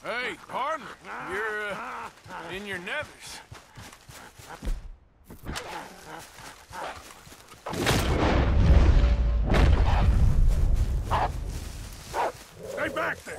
Hey, partner, you're in your nethers. Stay back there.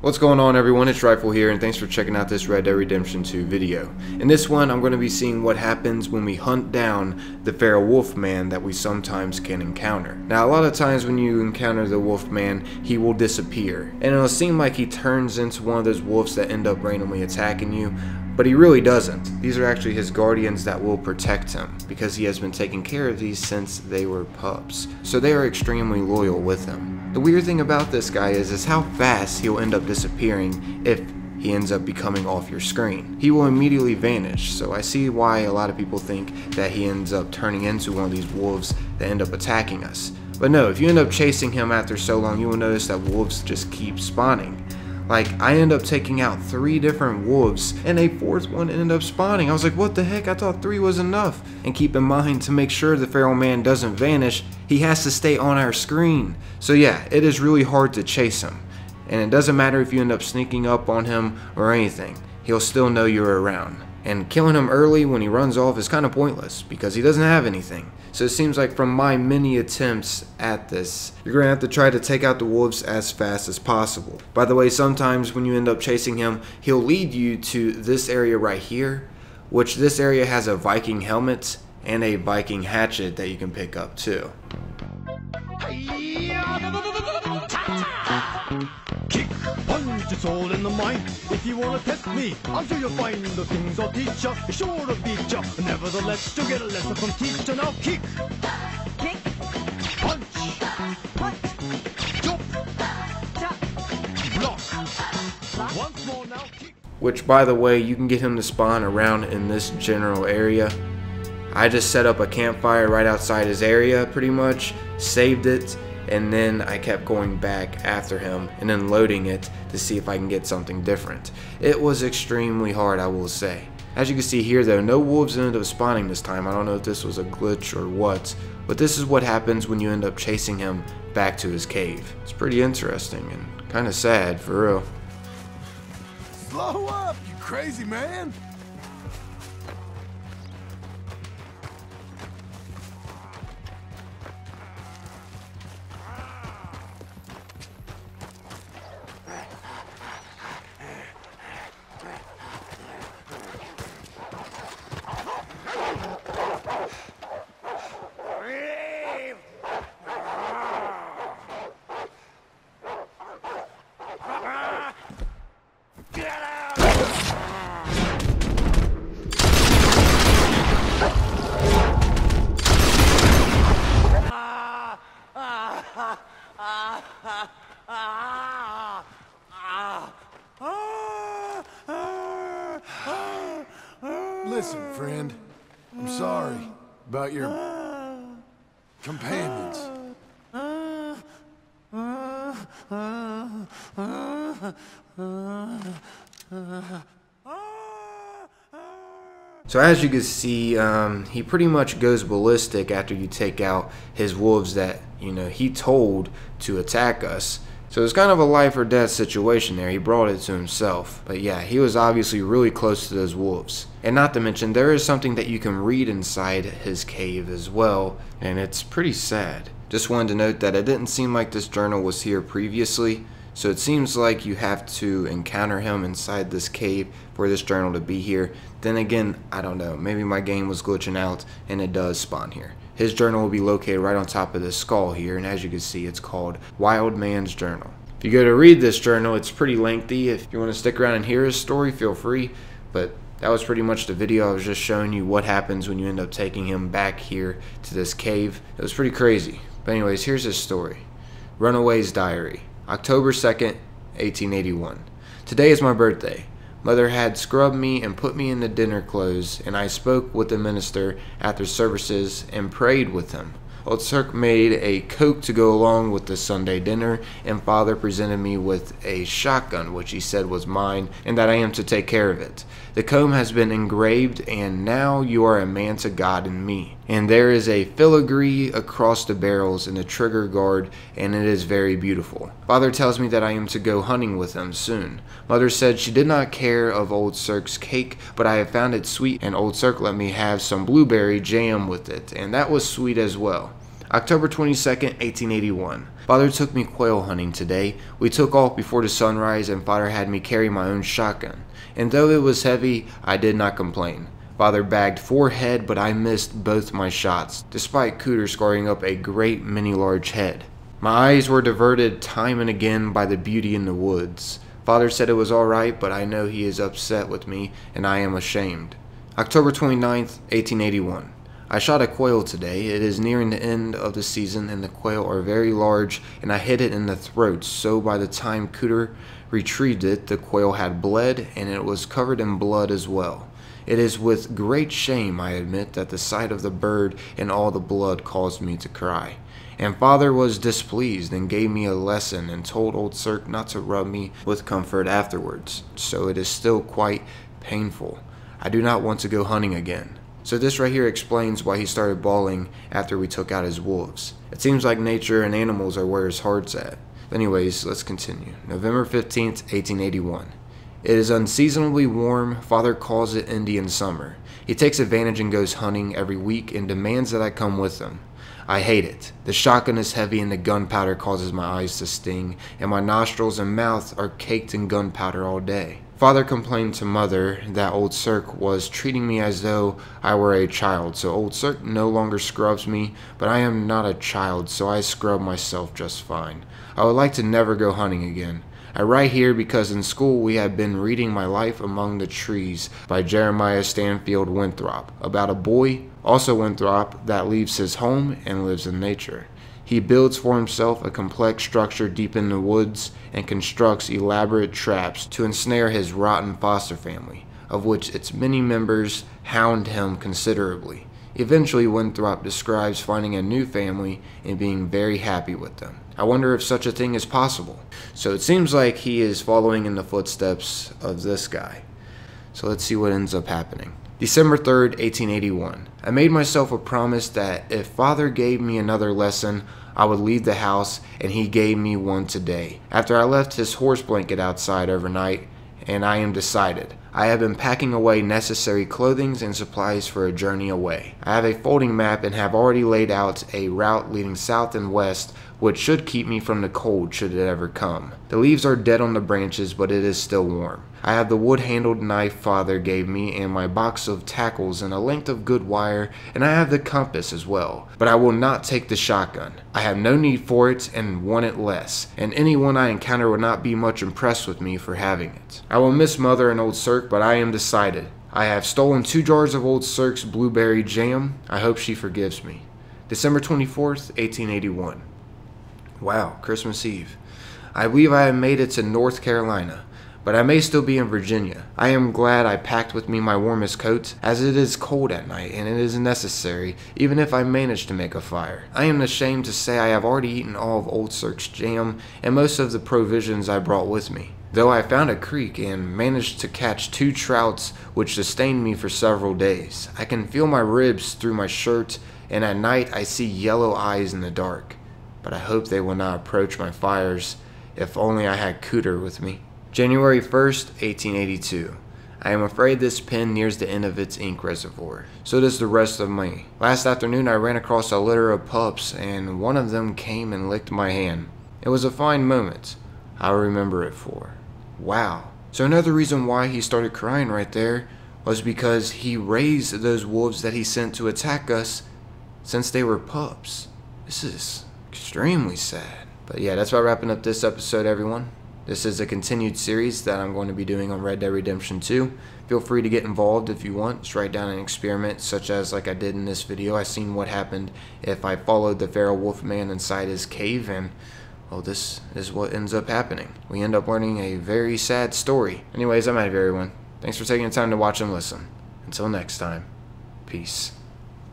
What's going on, everyone? It's Rifle here, and thanks for checking out this Red Dead Redemption 2 video. In this one, I'm going to be seeing what happens when we hunt down the feral Wolfman that we sometimes can encounter. Now, a lot of times when you encounter the Wolfman, he will disappear, and it'll seem like he turns into one of those wolves that end up randomly attacking you, but he really doesn't. These are actually his guardians that will protect him, because he has been taking care of these since they were pups. So they are extremely loyal with him. The weird thing about this guy is how fast he'll end up disappearing if he ends up becoming off your screen. He will immediately vanish, so I see why a lot of people think that he ends up turning into one of these wolves that end up attacking us. But no, if you end up chasing him after so long, you will notice that wolves just keep spawning. Like, I end up taking out 3 different wolves, and a 4th one ended up spawning. I was like, what the heck? I thought 3 was enough. And keep in mind, to make sure the feral man doesn't vanish, he has to stay on our screen. So yeah, it is really hard to chase him. And it doesn't matter if you end up sneaking up on him or anything. He'll still know you're around. And killing him early when he runs off is kind of pointless, because he doesn't have anything. So it seems like from my many attempts at this, you're going to have to try to take out the wolves as fast as possible. By the way, sometimes when you end up chasing him, he'll lead you to this area right here, which this area has a Viking helmet and a Viking hatchet that you can pick up too. Kick, punch, it's all in the mind. If you wanna test me, I'm sure you'll find the things I'll teach ya. Sure to beat ya. Nevertheless, you'll get a lesson from teacher. Now kick, Kick, punch, punch, jump, jump, block. block. Once more now, kick. Which, by the way, you can get him to spawn around in this general area. I just set up a campfire right outside his area, pretty much, saved it, and then I kept going back after him and then loading it to see if I can get something different. It was extremely hard, I will say. As you can see here though, no wolves ended up spawning this time. I don't know if this was a glitch or what, but this is what happens when you end up chasing him back to his cave. It's pretty interesting and kind of sad, for real. Slow up, you crazy man. Listen, friend, I'm sorry about your companions. So as you can see, he pretty much goes ballistic after you take out his wolves that, he told to attack us. So it's kind of a life or death situation there. He brought it to himself. But yeah, he was obviously really close to those wolves. And not to mention, there is something that you can read inside his cave as well, and it's pretty sad. Just wanted to note that it didn't seem like this journal was here previously, so it seems like you have to encounter him inside this cave for this journal to be here. Then again, I don't know, maybe my game was glitching out and it does spawn here. His journal will be located right on top of this skull here, and as you can see, it's called Wild Man's Journal. If you go to read this journal, it's pretty lengthy. If you want to stick around and hear his story, feel free, but that was pretty much the video. I was just showing you what happens when you end up taking him back here to this cave. It was pretty crazy. But anyways, here's his story. Runaway's Diary, October 2nd, 1881. Today is my birthday. Mother had scrubbed me and put me in the dinner clothes, and I spoke with the minister after services and prayed with him. Old Cirque made a Coke to go along with the Sunday dinner, and Father presented me with a shotgun, which he said was mine, and that I am to take care of it. The comb has been engraved, and now you are a man to God and me. And there is a filigree across the barrels and the trigger guard, and it is very beautiful. Father tells me that I am to go hunting with him soon. Mother said she did not care of Old Cirque's cake, but I have found it sweet, and Old Cirque let me have some blueberry jam with it, and that was sweet as well. October 22nd, 1881. Father took me quail hunting today. We took off before the sunrise, and Father had me carry my own shotgun. And though it was heavy, I did not complain. Father bagged 4 head, but I missed both my shots, despite Cooter scoring up a great many large head. My eyes were diverted time and again by the beauty in the woods. Father said it was alright, but I know he is upset with me, and I am ashamed. October 29th, 1881. I shot a quail today. It is nearing the end of the season, and the quail are very large, and I hit it in the throat, so by the time Cooter retrieved it, the quail had bled, and it was covered in blood as well. It is with great shame, I admit, that the sight of the bird and all the blood caused me to cry. And Father was displeased and gave me a lesson and told Old Cirque not to rub me with comfort afterwards, so it is still quite painful. I do not want to go hunting again. So this right here explains why he started bawling after we took out his wolves. It seems like nature and animals are where his heart's at. Anyways, let's continue. November 15th, 1881. It is unseasonably warm. Father calls it Indian summer. He takes advantage and goes hunting every week and demands that I come with him. I hate it. The shotgun is heavy and the gunpowder causes my eyes to sting, and my nostrils and mouth are caked in gunpowder all day. Father complained to Mother that Old Cirque was treating me as though I were a child, so Old Cirque no longer scrubs me, but I am not a child, so I scrub myself just fine. I would like to never go hunting again. I write here because in school we had been reading My Life Among the Trees by Jeremiah Stanfield Winthrop, about a boy, also Winthrop, that leaves his home and lives in nature. He builds for himself a complex structure deep in the woods and constructs elaborate traps to ensnare his rotten foster family, of which its many members hound him considerably. Eventually, Winthrop describes finding a new family and being very happy with them. I wonder if such a thing is possible. So it seems like he is following in the footsteps of this guy. So let's see what ends up happening. December 3rd, 1881. I made myself a promise that if Father gave me another lesson, I would leave the house, and he gave me one today. After I left his horse blanket outside overnight, and I am decided. I have been packing away necessary clothing and supplies for a journey away. I have a folding map and have already laid out a route leading south and west, which should keep me from the cold should it ever come. The leaves are dead on the branches, but it is still warm. I have the wood-handled knife Father gave me and my box of tackles and a length of good wire, and I have the compass as well. But I will not take the shotgun. I have no need for it and want it less, and anyone I encounter will not be much impressed with me for having it. I will miss Mother and Old Cirque, but I am decided. I have stolen 2 jars of Old Cirque's blueberry jam. I hope she forgives me. December 24th, 1881. Wow, Christmas Eve. I believe I have made it to North Carolina, but I may still be in Virginia. I am glad I packed with me my warmest coat, as it is cold at night and it is necessary, even if I manage to make a fire. I am ashamed to say I have already eaten all of Old Cirque's jam and most of the provisions I brought with me. Though I found a creek and managed to catch 2 trouts which sustained me for several days. I can feel my ribs through my shirt, and at night I see yellow eyes in the dark. But I hope they will not approach my fires. If only I had Cooter with me. January 1st, 1882. I am afraid this pen nears the end of its ink reservoir. So does the rest of me. Last afternoon I ran across a litter of pups, and one of them came and licked my hand. It was a fine moment. I'll remember it for. Wow. So another reason why he started crying right there was because he raised those wolves that he sent to attack us since they were pups. This is extremely sad. But yeah, that's about wrapping up this episode, everyone. This is a continued series that I'm going to be doing on Red Dead Redemption 2. Feel free to get involved if you want. Just write down an experiment, such as like I did in this video. I seen what happened if I followed the feral Wolfman inside his cave, and well, this is what ends up happening. We end up learning a very sad story. Anyways, I'm out of here, everyone. Thanks for taking the time to watch and listen. Until next time, peace.